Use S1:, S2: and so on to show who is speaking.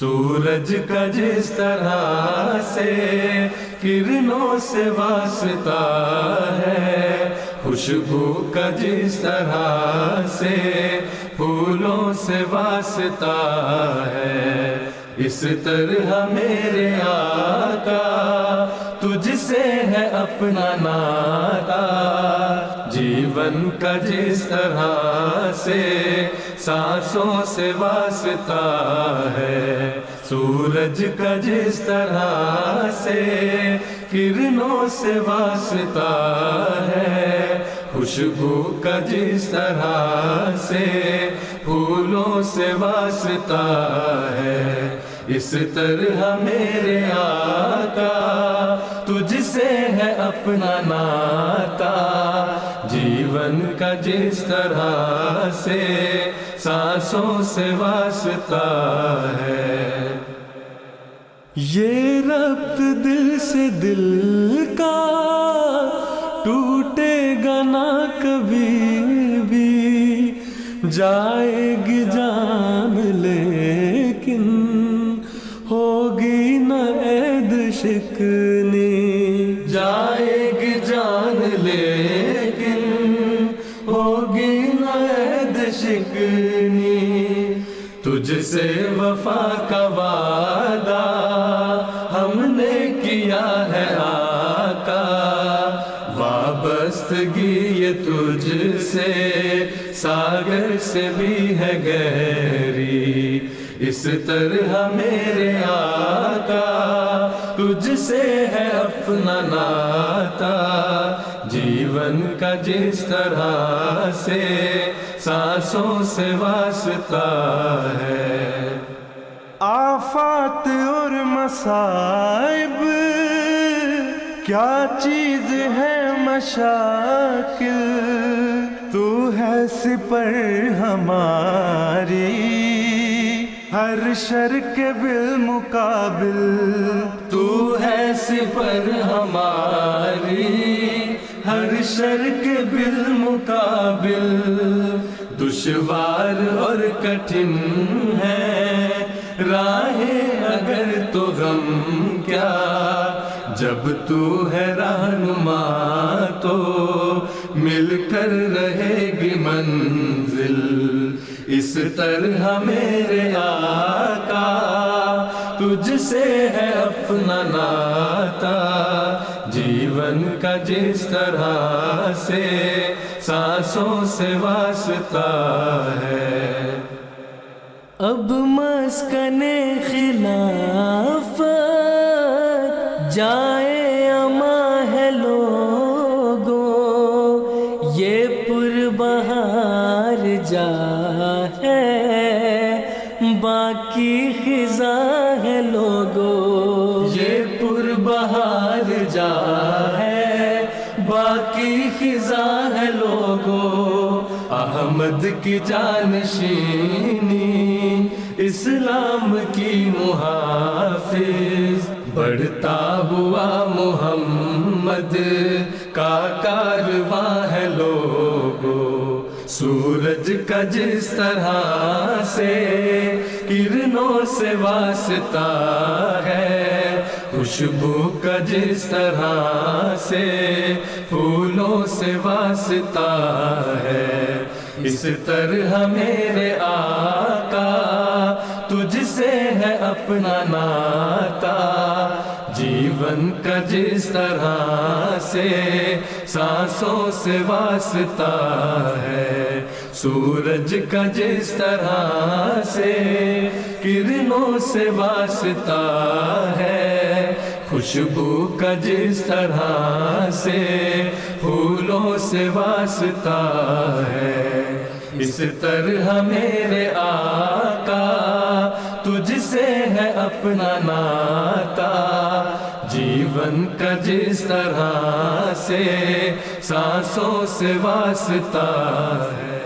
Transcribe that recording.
S1: سورج کا جس طرح سے کرنوں سے واسطہ ہے، خوشبو کا جس طرح سے پھولوں سے واسطہ ہے، اس طرح میرے آقا تجھ سے ہے اپنا ناتا، جیون کا جس طرح سے سانسوں سے واسطہ ہے، سورج کا جس طرح سے کرنوں سے واسطہ ہے، خوشبو کا جس طرح سے پھولوں سے واسطہ ہے، اس طرح میرے آقا تجھ سے ہے اپنا ناتا، جیون کا جس طرح سے سانسوں سے واسطہ ہے۔ یہ ربط دل سے دل کا ٹوٹے گا نہ کبھی بھی، جائے گی جان لیکن ہوگی نہ عید شکنی، جائے گی جان لیکن ہوگی نہ عید شکنی، تجھ سے وفا کا وعدہ ہم نے کیا ہے آقا، وابستگی یہ تجھ سے ساگر سے بھی ہے گہری، اس طرح میرے آقا تجھ سے ہے اپنا ناتا، جیون کا جس طرح سے سانسوں سے واسطہ ہے۔
S2: آفات اور مصائب کیا چیز ہے مشاکل، تو ہے سپر ہماری ہر شر کے بالمقابل،
S1: تو ہے سپر ہماری ہر شر کے بالمقابل، دشوار اور کٹھن ہے راہیں اگر تو غم کیا، جب تو ہے رہنما تو مل کر رہے گی منزل، اس طرح میرے آقا تجھ سے ہے اپنا ناتا، جیون کا جس طرح سے سانسوں سے واسطہ ہے۔
S3: اب مسکن خلافت جائے اما ہے لوگوں، یہ پربہار جا ہے باقی خزاں ہے لوگوں،
S1: یہ پربہار جا ہے باقی خزاں ہے لوگوں، احمد کی جانشینی اسلام کی محافظ، بڑھتا ہوا محمد کا کارواں ہے لوگو، سورج کا جس طرح سے کرنوں سے واسطہ ہے، خوشبو کا جس طرح سے پھولوں سے واسطہ ہے، اس طرح میرے آقا تجھ سے ہے اپنا ناتا، جیون کا جس طرح سے سانسوں سے واسطہ ہے، سورج کا جس طرح سے کرنوں سے واسطہ ہے، خوشبو کا جس طرح سے پھولوں سے واسطہ ہے، اس طرح میرے آقا تجھ سے ہے اپنا ناتا، جیون کا جس طرح سے سانسوں سے واسطہ ہے۔